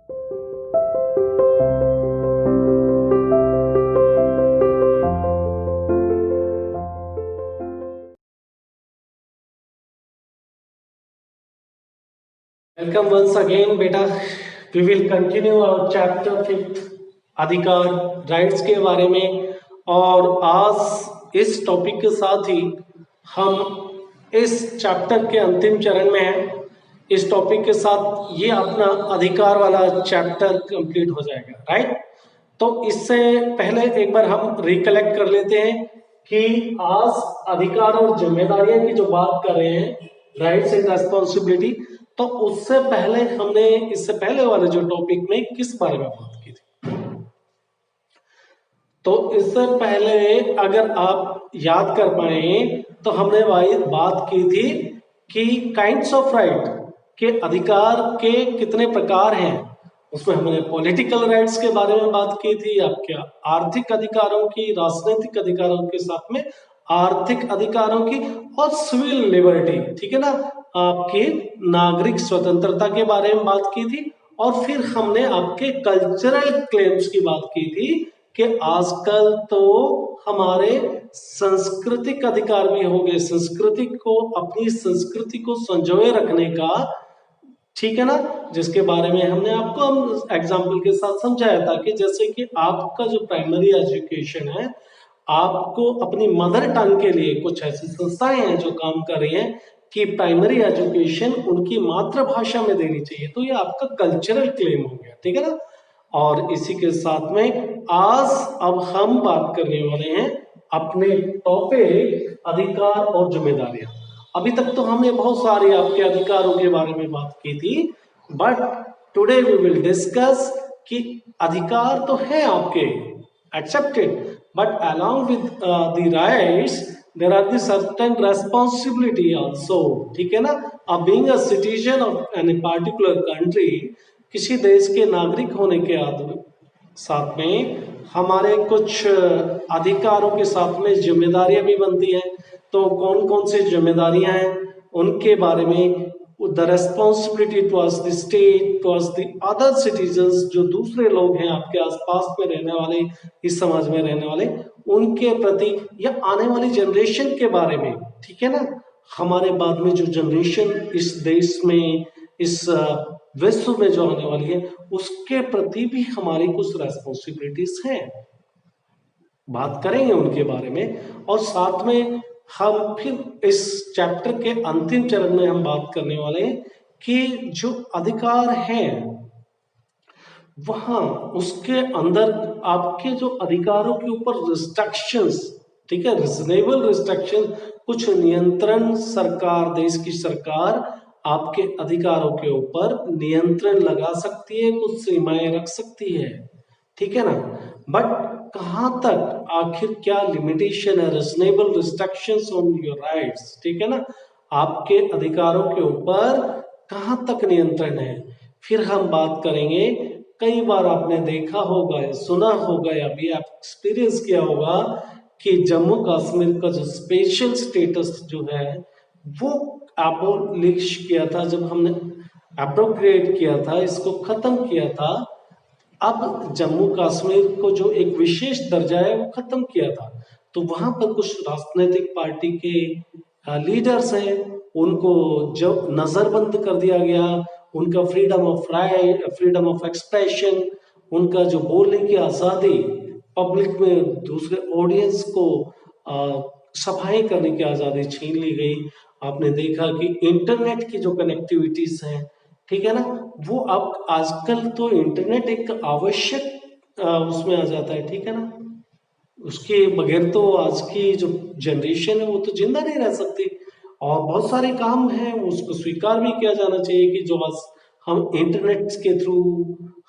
Welcome once again, बेटा. We will continue our chapter 5 अधिकार rights के बारे में. और आज इस टॉपिक के साथ ही हम इस चैप्टर के अंतिम चरण में हैं. इस टॉपिक के साथ ये अपना अधिकार वाला चैप्टर कंप्लीट हो जाएगा, राइट. तो इससे पहले एक बार हम रिकलेक्ट कर लेते हैं कि आज अधिकार और जिम्मेदारियां की जो बात कर रहे हैं, राइट्स एंड रेस्पॉन्सिबिलिटी, तो उससे पहले हमने इससे पहले वाले जो टॉपिक में किस बारे में बात की थी. तो इससे पहले अगर आप याद कर पाए तो हमने बात की थी कि काइंड्स ऑफ राइट के अधिकार के कितने प्रकार हैं. उसमें हमने पॉलिटिकल राइट्स के बारे में बात की थी, आपके आर्थिक अधिकारों की, राजनीतिक अधिकारों के साथ में आर्थिक अधिकारों की, और सिविल लिबर्टी, ठीक है ना, आपके नागरिक स्वतंत्रता के बारे में बात की थी. और फिर हमने आपके कल्चरल क्लेम्स की बात की थी कि आजकल तो हमारे सांस्कृतिक अधिकार भी हो गए, संस्कृति को, अपनी संस्कृति को संजोए रखने का, ठीक है ना, जिसके बारे में हमने आपको एग्जाम्पल के साथ समझाया था कि जैसे कि आपका जो प्राइमरी एजुकेशन है, आपको अपनी मदर टंग के लिए कुछ ऐसी संस्थाएं हैं जो काम कर रही हैं कि प्राइमरी एजुकेशन उनकी मातृभाषा में देनी चाहिए. तो ये आपका कल्चरल क्लेम हो गया, ठीक है ना. और इसी के साथ में आज अब हम बात करने वाले हैं अपने टॉपिक अधिकार और जिम्मेदारियां. अभी तक तो हमने बहुत सारे आपके अधिकारों के बारे में बात की थी, but today we will discuss कि अधिकार तो है आपके accepted, but along with the rights there are the certain responsibility also, ठीक है ना. अब being a citizen of any particular country, किसी देश के नागरिक होने के साथ में हमारे कुछ अधिकारों के साथ में जिम्मेदारियां भी बनती हैं. तो कौन कौन सी जिम्मेदारियां हैं उनके बारे में, the responsibility towards the state, towards the other citizens, जो दूसरे लोग हैं आपके आसपास में रहने वाले, इस समाज में रहने वाले, उनके प्रति, या आने वाली जनरेशन के बारे में, ठीक है ना. हमारे बाद में जो जनरेशन इस देश में, इस विश्व में जो आने वाली है, उसके प्रति भी हमारी कुछ रेस्पॉन्सिबिलिटीज हैं. बात करेंगे उनके बारे में. और साथ में हम फिर इस चैप्टर के अंतिम चरण में हम बात करने वाले हैं कि जो अधिकार है वहां उसके अंदर आपके जो अधिकारों के ऊपर रिस्ट्रिक्शंस, ठीक है, रीजनेबल रिस्ट्रिक्शन, कुछ नियंत्रण सरकार, देश की सरकार आपके अधिकारों के ऊपर नियंत्रण लगा सकती है, कुछ सीमाएं रख सकती है, ठीक है ना. बट कहां तक, आखिर क्या लिमिटेशन है, reasonable restrictions on your rights, ठीक है ना, आपके अधिकारों के ऊपर कहां तक नियंत्रण है. फिर हम बात करेंगे, कई बार आपने देखा होगा, सुना होगा, या भी आप एक्सपीरियंस किया होगा कि जम्मू कश्मीर का जो स्पेशल स्टेटस जो है वो एबोलिश किया था, जब हमने एब्रोगेट किया था, इसको खत्म किया था. अब जम्मू कश्मीर को जो एक विशेष दर्जा है वो खत्म किया था. तो वहां पर कुछ राजनीतिक पार्टी के लीडर्स हैं, उनको जो नजरबंद कर दिया गया, उनका freedom of right, freedom of expression, उनका जो बोलने की आज़ादी, पब्लिक में दूसरे ऑडियंस को सफाई करने की आज़ादी छीन ली गई. आपने देखा कि इंटरनेट की जो कनेक्टिविटीज हैं, ठीक है ना, वो अब आजकल तो इंटरनेट एक आवश्यक उसमें आ जाता है, ठीक है ना. उसके बगैर तो आज की जो जनरेशन है वो तो जिंदा नहीं रह सकती. और बहुत सारे काम हैं, उसको स्वीकार भी किया जाना चाहिए कि जो आज हम इंटरनेट के थ्रू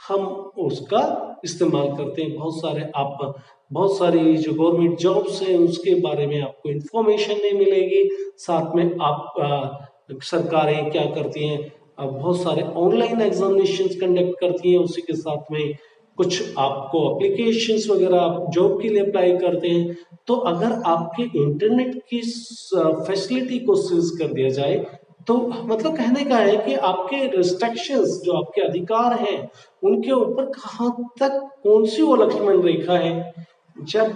हम उसका इस्तेमाल करते हैं. बहुत सारे आप, बहुत सारी जो गवर्नमेंट जॉब्स हैं उसके बारे में आपको इंफॉर्मेशन नहीं मिलेगी. साथ में आप सरकारें क्या करती हैं, बहुत सारे ऑनलाइन एग्जामिनेशंस कंडक्ट करती हैं, उसी के साथ में कुछ आपको एप्लीकेशंस वगैरह आप जॉब के लिए अप्लाई करते हैं. तो अगर आपके इंटरनेट की फैसिलिटी को सीज कर दिया जाए तो मतलब कहने का है कि आपके रिस्ट्रिक्शंस जो आपके अधिकार हैं उनके ऊपर कहाँ तक कौन सी वो लक्ष्मण रेखा है जब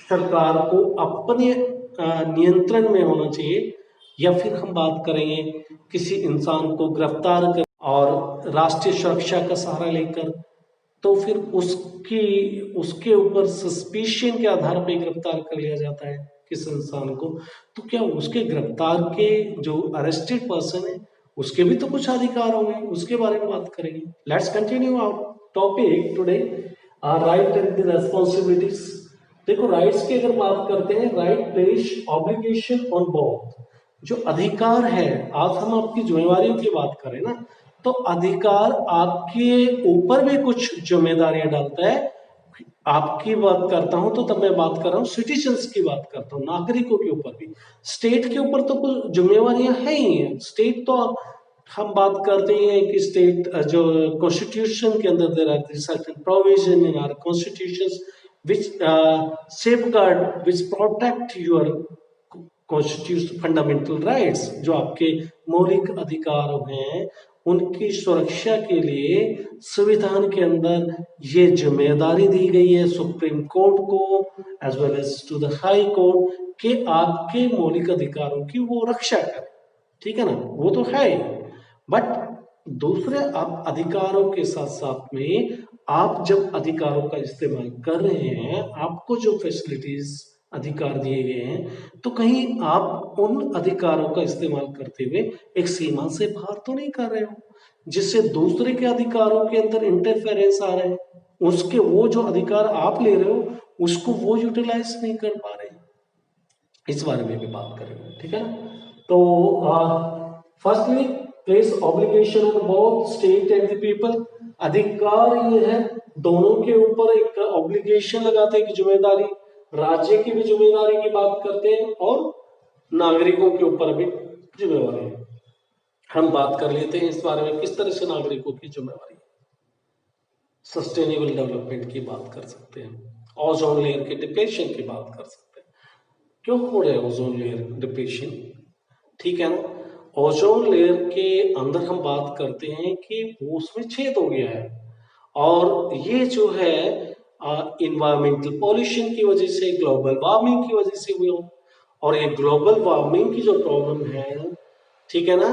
सरकार को अपने नियंत्रण में होना चाहिए, या फिर हम बात करेंगे किसी इंसान को गिरफ्तार कर और राष्ट्रीय सुरक्षा का सहारा लेकर, तो फिर उसके ऊपर सस्पिशन के आधार पर गिरफ्तार कर लिया जाता है किस इंसान को, तो क्या उसके गिरफ्तार के जो अरेस्टेड पर्सन है उसके भी तो कुछ अधिकार होंगे, उसके बारे में बात करेंगे। Let's continue our topic today, right and the responsibilities. देखो राइट्स की अगर बात करते हैं, right place obligation on both. जो अधिकार है, आज हम आपकी जिम्मेवारियों की बात करें ना, तो अधिकार आपके ऊपर भी कुछ जिम्मेदारियां डालता है। आपकी बात करता हूं तो तब मैं बात कर रहा हूँ सिटीजन्स की बात करता हूँ, नागरिकों के ऊपर भी। स्टेट के ऊपर तो कुछ जिम्मेवारियां है ही है। स्टेट तो हम बात करते हैं कि स्टेट जो कॉन्स्टिट्यूशन के अंदर there are certain provision in our constitutions which safeguard, which protect your constitutional fundamental rights। जो आपके मौलिक अधिकार हैं उनकी सुरक्षा के लिए संविधान के अंदर ये जिम्मेदारी दी गई है सुप्रीम कोर्ट को as well as to the high court कि आपके मौलिक अधिकारों की वो रक्षा करें, ठीक है ना, वो तो है। बट दूसरे आप अधिकारों के साथ साथ में आप जब अधिकारों का इस्तेमाल कर रहे हैं, आपको जो फैसिलिटीज अधिकार दिए गए हैं, तो कहीं आप उन अधिकारों का इस्तेमाल करते हुए एक सीमा से बाहर तो नहीं कर रहे हो जिससे दूसरे के अधिकारों के अंदर इंटरफेरेंस आ रहे हैं, उसके वो जो अधिकार आप ले रहे हो उसको वो यूटिलाइज नहीं कर पा रहे। इस बारे में भी बात करेंगे, ठीक है ना। तो firstly place obligation on both state and the people. अधिकार ये है दोनों के ऊपर एक ऑब्लिगेशन लगाते हैं कि जिम्मेदारी, राज्य की भी जिम्मेदारी की बात करते हैं और नागरिकों के ऊपर भी जिम्मेवारी है। हम बात कर लेते हैं इस बारे में किस तरह से नागरिकों की जिम्मेवारी। सस्टेनेबल डेवलपमेंट की बात कर सकते हैं, ओजोन लेयर के डिप्लेशन की बात कर सकते हैं। क्यों हो रहा है ओजोन लेयर डिप्लेशन, ठीक है ना। ओजोन लेयर के अंदर हम बात करते हैं कि वो उसमें छेद हो गया है और ये जो है इन्वायरमेंटल पॉल्यूशन की वजह से, ग्लोबल वार्मिंग की वजह से हुआ। और ये ग्लोबल वार्मिंग की जो प्रॉब्लम है, ठीक है ना,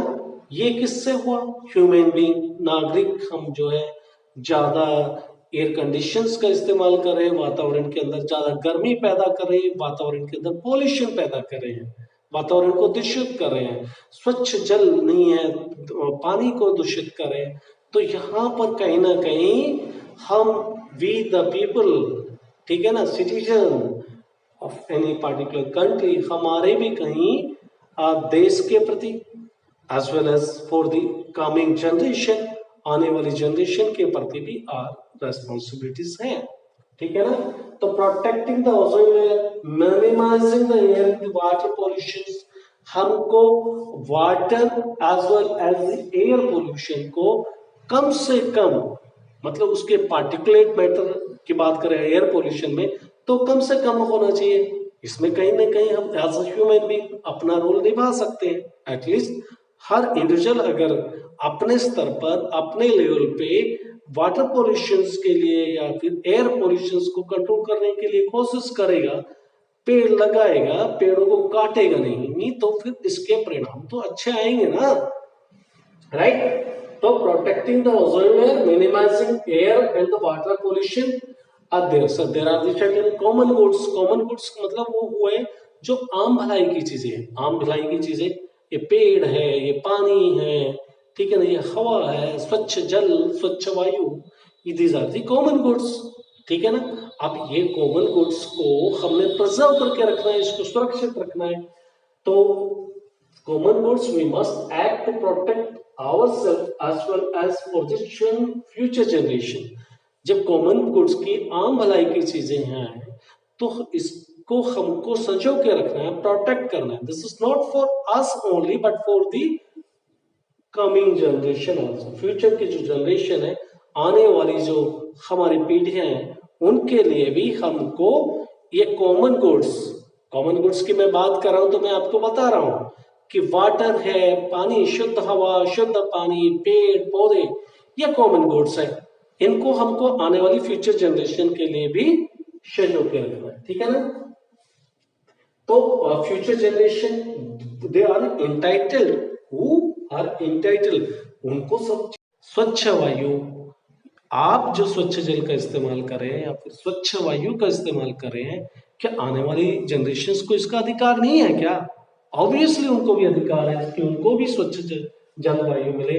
ये किससे हुआ, ह्यूमन बीइंग, नागरिक हम जो है ज्यादा एयर कंडीशंस का इस्तेमाल कर रहे हैं, वातावरण के अंदर ज्यादा गर्मी पैदा कर रहे हैं, वातावरण के अंदर पॉल्यूशन पैदा कर रहे हैं, वातावरण को दूषित कर रहे हैं, स्वच्छ जल नहीं है तो पानी को दूषित कर रहे हैं। तो यहाँ पर कहीं ना कहीं हम वी द पीपल, ठीक है ना, citizen of any particular country, हमारे भी कहीं देश के प्रति as well as for the coming generation, आने वाली जनरेशन के प्रति भी रेस्पॉन्सिबिलिटीज हैं, ठीक है ना। तो protecting the ozone layer, minimising the air water pollution, हमको water as well as air pollution को कम से कम, मतलब उसके पार्टिकुलेट मैटर की बात करें एयर पॉल्यूशन में तो कम से कम होना चाहिए। इसमें कहीं ना कहीं हम एज अ ह्यूमन बीइंग अपना रोल निभा सकते हैं। एटलीस्ट हर इंडिविजुअल अगर अपने स्तर पर, अपने लेवल पे वाटर पॉल्यूशन के लिए या फिर एयर पॉल्यूशन को कंट्रोल करने के लिए कोशिश करेगा, पेड़ लगाएगा, पेड़ों को काटेगा नहीं, तो फिर इसके परिणाम तो अच्छे आएंगे ना, राइट। तो protecting the ozone layer, minimising air and the water pollution, there are the common goods. Common goods मतलब वो हुए जो आम भलाई की चीजें हैं, आम भलाई की चीजें, ये पेड़ है, ये पानी है, ठीक है ना, ये हवा है, स्वच्छ जल, स्वच्छ वायु, these are the common goods, ठीक है ना। अब ये कॉमन गुड्स को हमने प्रिजर्व करके रखना है, इसको सुरक्षित रखना है। तो common goods we must act to protect ourself as well as for the future generation. जब कॉमन गुड्स की आम भलाई की चीजें हैं तो इसको हमको संजो के रखना है, प्रोटेक्ट करना है। This is not for us only but for the coming generation also. Future की जो जनरेशन है, आने वाली जो हमारी पीढ़ियां हैं, उनके लिए भी हमको ये कॉमन गुड्स की मैं बात कर रहा हूं तो मैं आपको बता रहा हूं कि वाटर है, पानी, शुद्ध हवा, शुद्ध पानी, पेड़ पौधे, ये कॉमन गुड्स है। इनको हमको आने वाली फ्यूचर जनरेशन के लिए भी शेड्यूल किया गया है, ठीक है ना। तो future generation they are entitled, who are entitled, उनको सब स्वच्छ वायु, आप जो स्वच्छ जल का इस्तेमाल करें या फिर स्वच्छ वायु का इस्तेमाल करें, क्या आने वाली जनरेशन्स को इसका अधिकार नहीं है क्या? ऑब्वियसली उनको भी अधिकार है कि उनको भी स्वच्छ जलवायु मिले।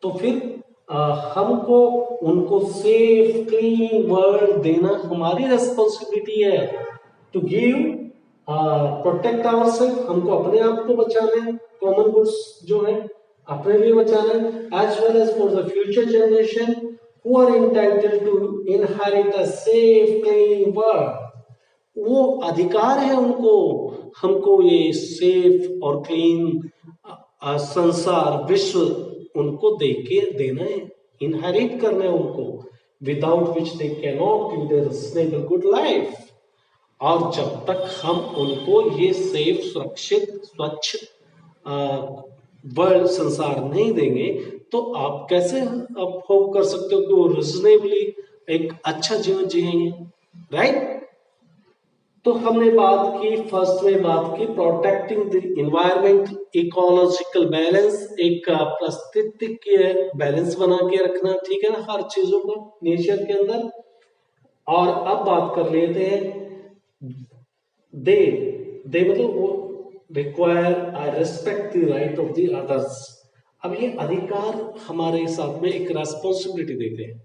तो फिर हमको उनको सेफ क्लीन वर्ल्ड देना हमारी रेस्पॉन्सिबिलिटी है, टू गिव प्रोटेक्ट आवरसेल्फ, हमको अपने आप को बचाना है, कॉमन गुड्स जो है अपने लिए बचाना है, as well as for the future generation who are entitled to inherit a safe clean world। वो अधिकार है उनको, हमको ये सेफ और क्लीन संसार, विश्व उनको देना है, इनहेरिट करना है उनको, without which they can not lead a sustainable good life. और जब तक हम उनको ये सेफ, सुरक्षित, स्वच्छ वर्ल्ड, संसार नहीं देंगे, तो आप कैसे आप होप कर सकते हो कि वो रिजनेबली एक अच्छा जीवन जिएंगे, राइट। तो हमने बात की, फर्स्ट में बात की protecting the environment, ecological balance, एक पारिस्थितिकी बैलेंस बना के रखना, ठीक है ना, हर चीजों को नेचर के अंदर। और अब बात कर लेते हैं दे मतलब वो require I respect the right of the others. अब ये अधिकार हमारे साथ में एक रेस्पॉन्सिबिलिटी देते हैं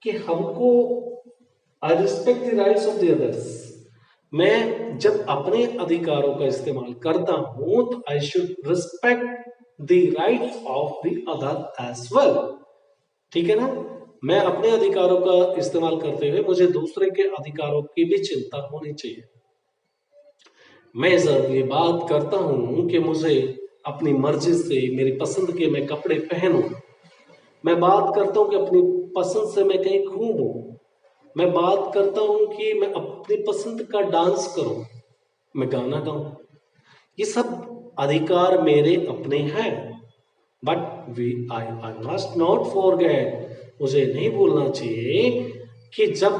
कि हमको I respect the rights of the others. मैं जब अपने अधिकारों का इस्तेमाल करता हूं तो I should respect the rights of the other as well, ठीक है ना। मैं अपने अधिकारों का इस्तेमाल करते हुए मुझे दूसरे के अधिकारों की भी चिंता होनी चाहिए। मैं जब ये बात करता हूं कि मुझे अपनी मर्जी से, मेरी पसंद के मैं कपड़े पहनूं, मैं बात करता हूं कि अपनी पसंद से मैं कहीं घूमूं, मैं बात करता हूं कि मैं अपनी पसंद का डांस करूं, मैं गाना गाऊं, ये सब अधिकार मेरे अपने हैं। But I must not forget, मुझे नहीं भूलना चाहिए कि जब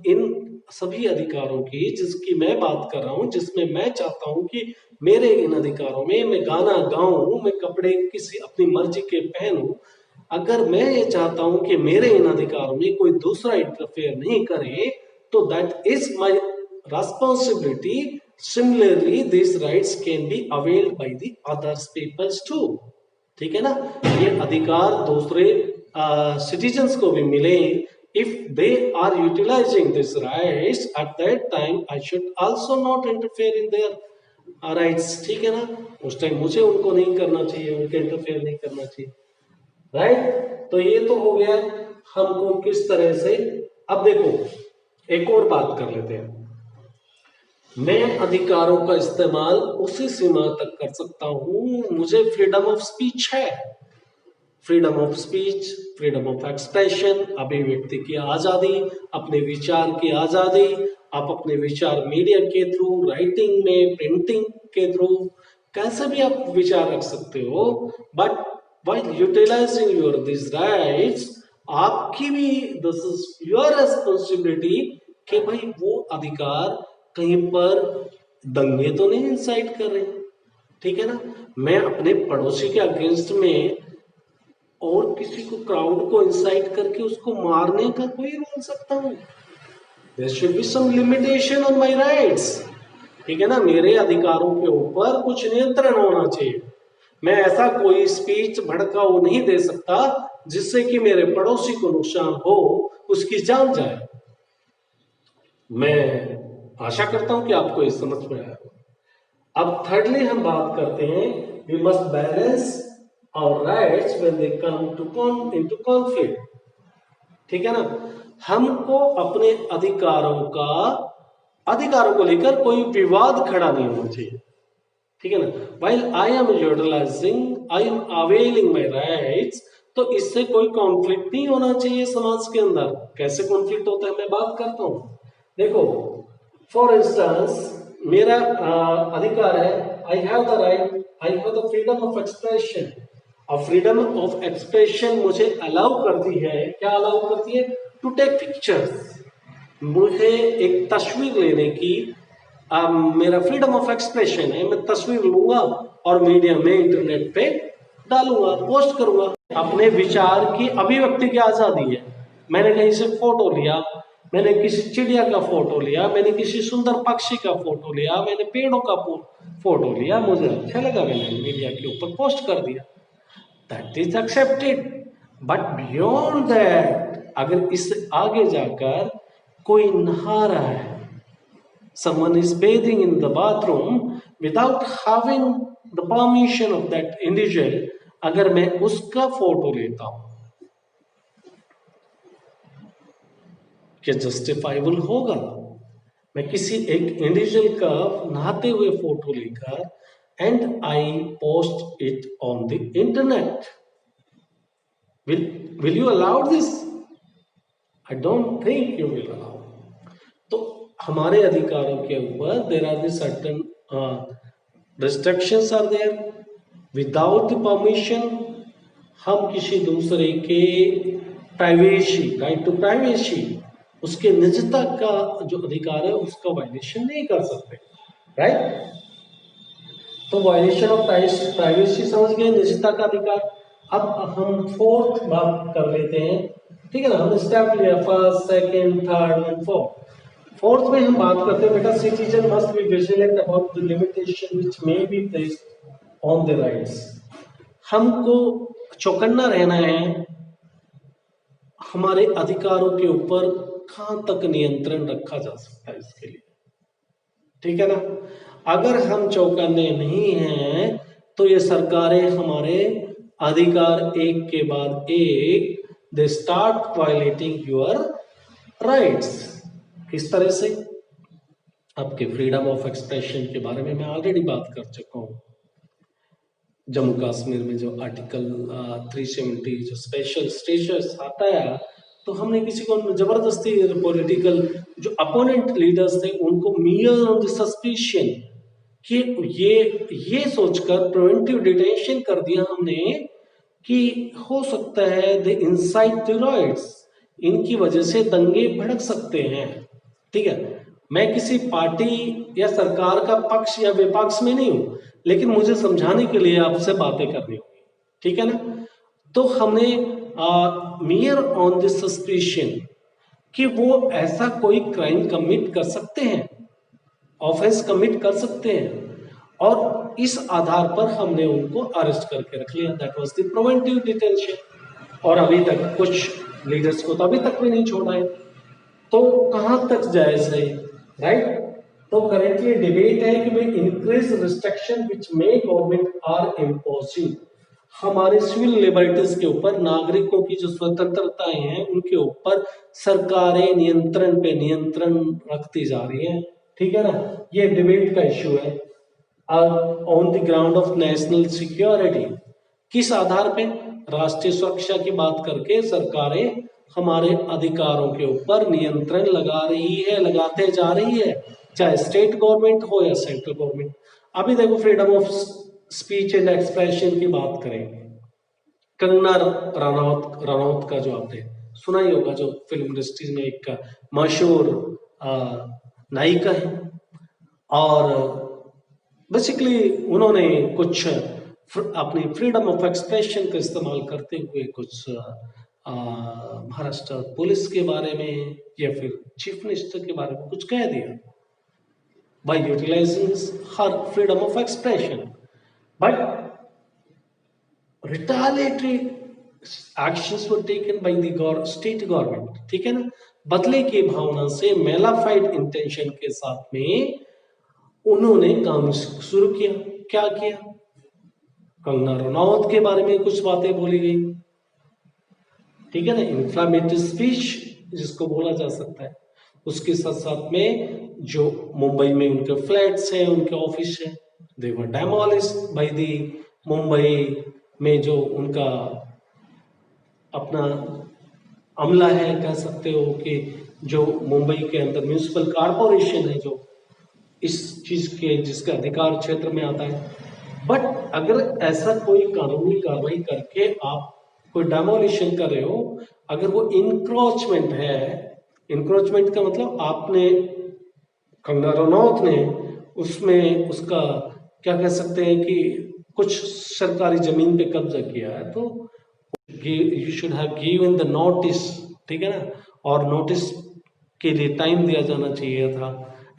इन सभी अधिकारों की जिसकी मैं बात कर रहा हूं, जिसमें मैं चाहता हूं कि मेरे इन अधिकारों में मैं गाना गाऊं, मैं कपड़े किसी अपनी मर्जी के पहनूं, अगर मैं ये चाहता हूं कि मेरे इन अधिकारों में कोई दूसरा इंटरफेयर नहीं करे, तो that is my responsibility. Similarly this rights can be availed by the others peoples too, ठीक है ना। ये अधिकार दूसरे सिटीजन्स को भी मिले। if they are utilizing these rights at that time, I should also not interfere in their rights, ठीक है ना। उस टाइम मुझे उनको नहीं करना चाहिए, उनके इंटरफेयर नहीं करना चाहिए, राइट। तो ये तो हो गया हमको किस तरह से। अब देखो एक और बात कर लेते हैं। मैं अधिकारों का इस्तेमाल उसी सीमा तक कर सकता हूं, मुझे फ्रीडम ऑफ स्पीच है, freedom of speech, freedom of expression, अभिव्यक्ति की आजादी, अपने विचार की आजादी, आप अपने विचार मीडिया के थ्रू, राइटिंग में, प्रिंटिंग के थ्रू कैसे भी आप विचार रख सकते हो। But while utilizing your these rights, आपकी भी दिस इज योर रेस्पॉन्सिबिलिटी कि भाई वो अधिकार कहीं पर दंगे तो नहीं इंसाइट कर रहे, ठीक है ना। मैं अपने पड़ोसी के अगेंस्ट में और किसी को, क्राउड को इंसाइट करके उसको मारने का कोई बोल सकता हूं। There should be some limitation on my rights, ठीक है ना। मेरे अधिकारों के ऊपर कुछ नियंत्रण होना चाहिए। मैं ऐसा कोई स्पीच भड़काऊ नहीं दे सकता जिससे कि मेरे पड़ोसी को नुकसान हो, उसकी जान जाए। मैं आशा करता हूं कि आपको ये समझ में आया। अब थर्डली हम बात करते हैं, we must balance our rights when they come into conflict, ठीक है ना। हमको अपने अधिकारों को लेकर कोई विवाद खड़ा नहीं होना चाहिए, ठीक है ना। While I am availing my rights, तो इससे कोई कॉन्फ्लिक्ट नहीं होना चाहिए समाज के अंदर। कैसे कॉन्फ्लिक्ट होता है मैं बात करता हूं। देखो फॉर इंस्टेंस मेरा अधिकार है, I have the right, I have the freedom of expression. और फ्रीडम ऑफ एक्सप्रेशन मुझे अलाउ करती है, क्या अलाउ करती है? टू टेक पिक्चर्स, मुझे एक तस्वीर लेने की मेरा फ्रीडम ऑफ एक्सप्रेशन है, मैं तस्वीर लूंगा और मीडिया में इंटरनेट पे डालूंगा, पोस्ट करूंगा। अपने विचार की अभिव्यक्ति की आजादी है। मैंने कहीं से फोटो लिया, मैंने किसी चिड़िया का फोटो लिया, मैंने किसी सुंदर पक्षी का फोटो लिया, मैंने पेड़ों का फोटो लिया, मुझे अच्छा लगा, मैंने मीडिया के ऊपर पोस्ट कर दिया, that is accepted. But beyond that, अगर इससे आगे जाकर कोई नहा रहा है, someone is bathing in the bathroom without having the permission of that individual, अगर मैं उसका फोटो लेता हूं, क्या जस्टिफाइबल होगा? मैं किसी एक इंडिविजुअल का नहाते हुए फोटो लेकर and I post it on the internet, will you allow this? I don't think you will allow. तो हमारे अधिकारों के ऊपर there are the certain restrictions are there. Without the permission हम किसी दूसरे के प्राइवेसी, राइट टू प्राइवेसी, उसके निजता का जो अधिकार है उसका वायलेशन नहीं कर सकते, राइट? तो वायलेशन ऑफ प्राइवेसी समझ गए, निजता का अधिकार। अब हम फोर्थ बात कर लेते हैं, ठीक है ना? हम स्टेप लिया first, second, third and fourth. Fourth में हम बात करते हैं बेटा, citizen must be vigilant about the limitation which may be placed on the rights. हमको चौकन्ना रहना है हमारे अधिकारों के ऊपर, कहां तक नियंत्रण रखा जा सकता है इसके लिए, ठीक है ना? अगर हम चौकन्ने नहीं हैं तो ये सरकारें हमारे अधिकार एक के बाद एक they start violating your rights. किस तरह से? आपके फ्रीडम ऑफ एक्सप्रेशन के बारे में मैं ऑलरेडी बात कर चुका हूं। जम्मू कश्मीर में जो आर्टिकल 370 जो स्पेशल स्टेटस आता है, तो हमने किसी को जबरदस्ती पॉलिटिकल जो अपोनेंट लीडर्स थे उनको मियर ऑन द सस्पिशन कि ये सोचकर प्रिवेंटिव डिटेंशन कर दिया हमने कि हो सकता है द इनसाइट द राइट्स, इनकी वजह से दंगे भड़क सकते हैं, ठीक है? मैं किसी पार्टी या सरकार का पक्ष या विपक्ष में नहीं हूं, लेकिन मुझे समझाने के लिए आपसे बातें करनी होगी, ठीक है ना? तो हमने मियर ऑन द सस्पिशन कि वो ऐसा कोई क्राइम कमिट कर सकते हैं, ऑफेंस कमिट कर सकते हैं, और इस आधार पर हमने उनको अरेस्ट करके रख लिया, that was the preventive detention. और अभी तक कुछ लीडर्स को तो अभी तक भी नहीं छोड़ा है, तो कहां तक जायज है, राइट? तो करेंटली डिबेट है कि भाई increase restriction which may government are imposing, हमारे सिविल लिबर्टीज के ऊपर, नागरिकों की जो स्वतंत्रताएं हैं उनके ऊपर सरकारें नियंत्रण पे नियंत्रण रखती जा रही हैं, ठीक है ना? ये डिबेट का इश्यू है। On the ground of national security, किस आधार पे? राष्ट्रीय सुरक्षा की बात करके सरकारें हमारे अधिकारों के ऊपर नियंत्रण लगा रही है, लगाते जा रही है, चाहे स्टेट गवर्नमेंट हो या सेंट्रल गवर्नमेंट। अभी देखो freedom of speech and expression की बात करें, कंगना रनौत का जो आपने सुना ही होगा, जो फिल्म इंडस्ट्री में एक मशहूर नायिका है, और बेसिकली उन्होंने कुछ अपनी फ्रीडम ऑफ एक्सप्रेशन का इस्तेमाल करते हुए कुछ महाराष्ट्र पुलिस के बारे में या फिर चीफ मिनिस्टर के बारे में कुछ कह दिया by utilizing her freedom of expression, but retaliatory actions were taken by the state government, ठीक है ना? बदले की भावना से मेलाफाइड इंटेंशन के साथ में उन्होंने काम शुरू किया। क्या किया? कंगना रनौत के बारे में कुछ बातें बोली गई, ठीक है ना? इन्फ्लेमेटरी स्पीच जिसको बोला जा सकता है। उसके साथ साथ में जो मुंबई में उनके फ्लैट्स हैं, उनके ऑफिस हैं, दे वर डेमोलिश्ड बाय द मुंबई में जो उनका अपना अमला है, कह सकते हो कि जो मुंबई के अंदर म्यूनिसिपल कॉर्पोरेशन है, जो इस चीज के जिसका अधिकार क्षेत्र में आता है। बट अगर ऐसा कोई कानूनी कार्रवाई करके आप कोई डेमोलिशन कर रहे हो, अगर वो इंक्रोचमेंट है, इंक्रोचमेंट का मतलब आपने, कंगना रनौत ने उसमें उसका क्या कह सकते हैं कि कुछ सरकारी जमीन पे कब्जा किया है, तो you should have given the notice, ठीक है ना, और नोटिस के लिए टाइम दिया जाना चाहिए था।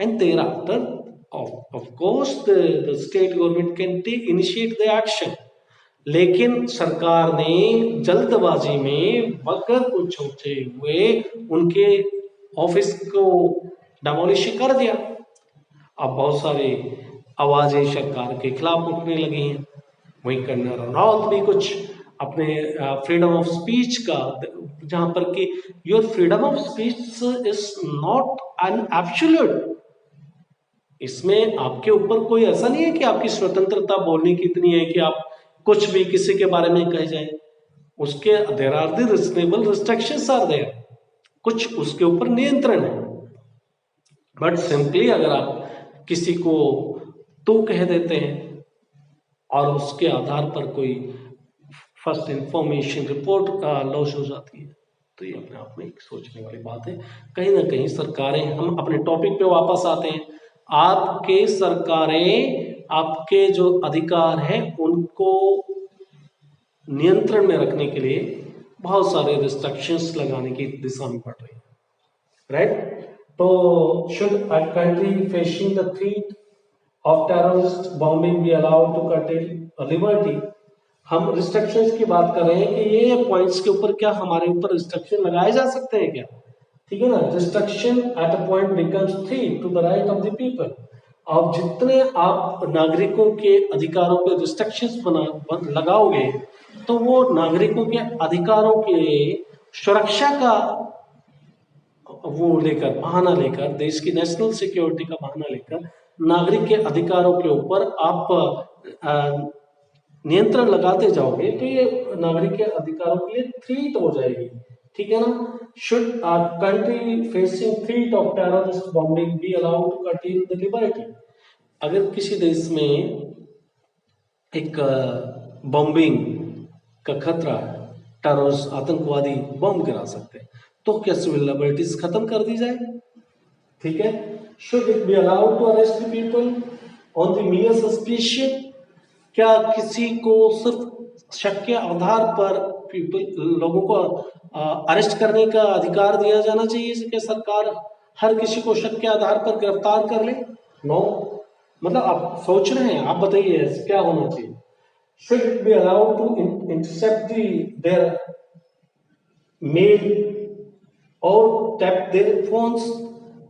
And thereafter of course the state government can take initiate the action. लेकिन सरकार ने जल्दबाजी में बगैर कुछ सोचे हुए उनके ऑफिस को डेमोलिश कर दिया। अब बहुत सारी आवाजें सरकार के खिलाफ उठने लगी हैं। वहीं कंगना रनौत भी कुछ अपने फ्रीडम ऑफ स्पीच का, जहां पर कि your freedom of speech is not an absolute, इसमें आपके ऊपर कोई ऐसा नहीं है कि आपकी स्वतंत्रता बोलने की इतनी है कि आप कुछ भी किसी के बारे में कह जाए। उसके there are the reasonable restrictions are there, कुछ उसके ऊपर नियंत्रण है। बट सिंपली अगर आप किसी को तो कह देते हैं और उसके आधार पर कोई फर्स्ट इंफॉर्मेशन रिपोर्ट लॉस हो जाती है, तो ये अपने आप में एक सोचने वाली बात है। कहीं ना कहीं सरकारें, हम अपने टॉपिक पे वापस आते हैं, आपके सरकारें आपके जो अधिकार हैं उनको नियंत्रण में रखने के लिए बहुत सारे रिस्ट्रिक्शंस लगाने की दिशा में बढ़ रही है, राइट? तो should a country facing the threat of terrorist bombing be allowed to curtail liberty? हम रिस्ट्रिक्शंस की बात कर रहे हैं कि ये पॉइंट्स के ऊपर क्या हमारे ऊपर रिस्ट्रिक्शन लगाए जा सकते हैं क्या, ठीक है ना? Restriction at a point becomes threat to the right of the people. अब जितने आप नागरिकों के अधिकारों पे रिस्ट्रिक्शंस लगाओगे, तो वो नागरिकों के अधिकारों के सुरक्षा का वो लेकर, बहाना लेकर, देश की नेशनल सिक्योरिटी का बहाना लेकर नागरिक के अधिकारों के ऊपर आप नियंत्रण लगाते जाओगे, तो ये नागरिक के अधिकारों के लिए थ्रेट हो जाएगी, ठीक है ना? Should a country facing threat of terrorist bombing be allowed to curtail the liberty? अगर किसी देश में एक बॉम्बिंग का खतरा है, टेररिस्ट आतंकवादी बॉम्ब गिरा सकते हैं, तो क्या सिविल लिबर्टीज खत्म कर दी जाए? ठीक है। Should it be allowed to arrest the people on the mere suspicion? क्या किसी को सिर्फ शक के आधार पर लोगों को अरेस्ट करने का अधिकार दिया जाना चाहिए? क्या सरकार हर किसी को शक के आधार पर गिरफ्तार कर ले? नो। मतलब आप सोच रहे हैं, आप बताइए क्या होना चाहिए? Should it be allowed to intercept their mail और टैप देयर फोन्स?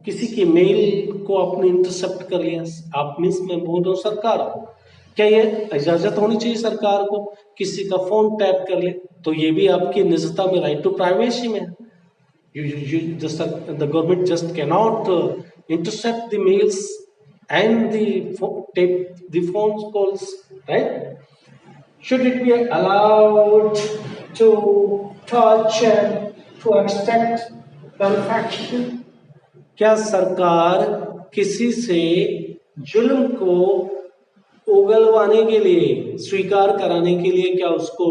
किसी के मेल को आपने इंटरसेप्ट कर लिया, आप मीन्स मैं बोल रहा हूँ सरकार को, क्या ये इजाजत होनी चाहिए सरकार को किसी का फोन टैप कर ले? तो ये भी आपकी निजता में, राइट टू प्राइवेसी में, the government just cannot intercept the mails and tape the phone calls, right? Should it be allowed to torture, to extract confession? क्या सरकार किसी से जुल्म को उगलवाने के लिए, स्वीकार कराने के लिए, क्या उसको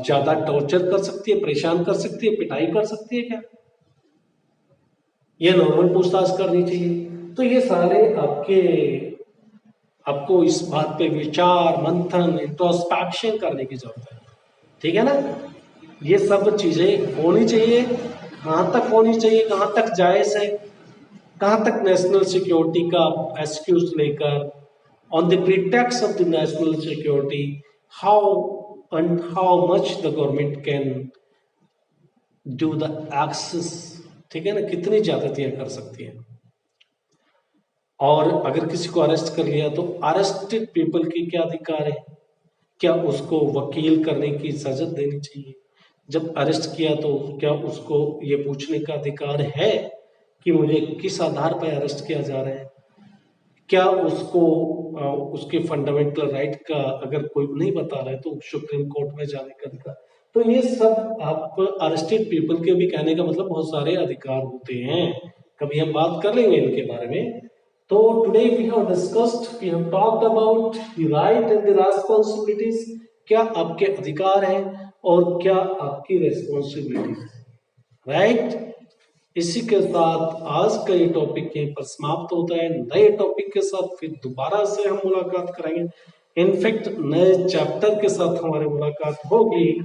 ज्यादा टॉर्चर कर सकती है, परेशान कर सकती है, पिटाई कर सकती है क्या? ये नॉर्मल पूछताछ करनी चाहिए। तो ये सारे आपको इस बात पे विचार मंथन, इंट्रोस्पेक्शन करने की जरूरत है, ठीक है ना? ये सब चीजें होनी चाहिए। कहाँ तक होनी चाहिए, कहाँ तक जायज है, कहाँ तक नेशनल सिक्योरिटी का एक्सक्यूज लेकर, on the pretext of the national security, how and how much the government can do the access, ठीक है ना? कितनी ज्यादतियां कर सकती है। और अगर किसी को अरेस्ट कर लिया तो अरेस्टेड पीपल के क्या अधिकार है? क्या उसको वकील करने की इजाजत देनी चाहिए? जब अरेस्ट किया तो क्या उसको ये पूछने का अधिकार है कि मुझे किस आधार पर अरेस्ट किया जा रहा है? क्या उसको उसके फंडामेंटल राइट का अगर कोई नहीं बता रहा है तो सुप्रीम कोर्ट में जाने का अधिकार? तो ये सब आप अरेस्टेड पीपल के भी कहने का मतलब बहुत सारे अधिकार होते हैं, कभी हम बात कर लेंगे इनके बारे में। तो today we have discussed, we have talked about the right and the responsibilities. क्या आपके अधिकार हैं और क्या आपकी रेस्पॉन्सिबिलिटीज है, राइट। इसी के साथ आज का ये टॉपिक यहीं पर समाप्त होता है। नए टॉपिक के साथ फिर दोबारा से हम मुलाकात करेंगे। इनफैक्ट नए चैप्टर के साथ हमारी मुलाकात होगी।